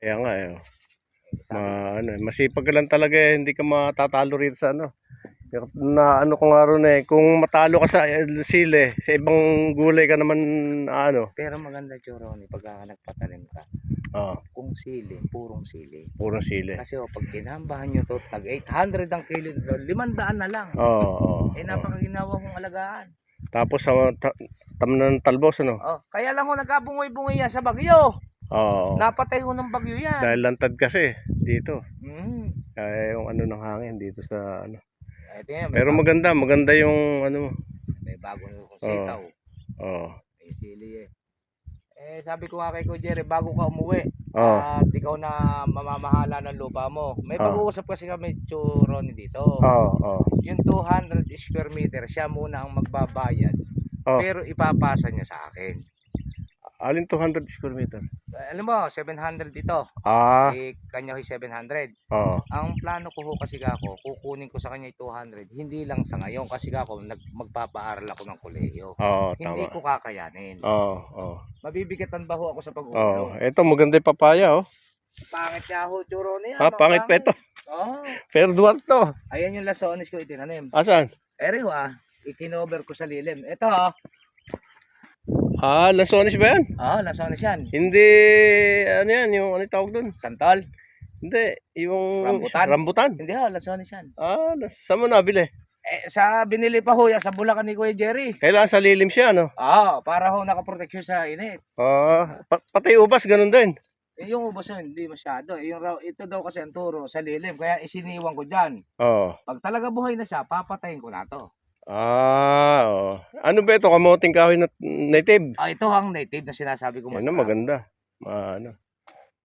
Kaya nga eh. Sabi, Masipag ka lang talaga eh, hindi ka matatalo rito sa ano. Na ano ko nga ron eh, kung matalo ka sa sili, sa ibang gulay ka naman ano. pero maganda Choroni pagka nagpatanim ka. Oh, Kung sili, purong sili. puro sili. Kasi pag kinambahan nyo to, tag 800 ang kilo dito, 500 na lang. Oo, Napakaginawa kong alagaan. Tapos sa ng talbos ano. Kaya lang ho nagkabungoy-bungoy yan sa bagyo. Oo. Napatay ho ng bagyo yan. Dahil lantad kasi dito. Mm. Kaya yung ano ng hangin dito sa ano. Tingnan, Pero maganda yung ano. may bagong sitaw. Oo. May sili eh. Sabi ko nga kay Kuya Jerry, bago ka umuwi, Oo. at ikaw na mamamahala ng lupa mo. May pag-uusap kasi kami Choroni dito. Oo. Yung 200 square meter, siya muna ang magbabayad. Pero ipapasa niya sa akin. Alin 200 square meter? Alam mo, 700 ito. Kanya ho'y 700. Oo. Ang plano ko ho kasi ako, kukunin ko sa kanya 200. Hindi lang sa ngayon kasi ako magpapaaral ako ng kolehiyo. Hindi ko kakayanin. Mabibigatan ba ho ako sa pag-uulong? Ito maganda yung papaya oh. Pangit siya ho, Choroni. Pangit pa ito. Pero duwag to. Ayan yung lasones ko itinanim. Asan? Ere ho ikinover ko sa lilim. Ito ho. Lasones ba yan? Lasones yan. Hindi, ano yan, yung ano tawag doon? Santol? Hindi, yung rambutan. Hindi ho, lasones yan. Saan mo nabili? Sa binili pa ho yan, sa Bulacan ni Kuya Jerry. Kailangan sa lilim siya, no? Para ho nakaproteksyon sa init. Pati ubas, ganun din. Yung ubas hindi masyado. Ito daw kasi ang turo sa lilim, kaya isiniwan ko dyan. Pag talaga buhay na siya, papatayin ko na to. Ano ba ito? Kamuting kahoy na native? Ito ang native na sinasabi ko. Ano maganda.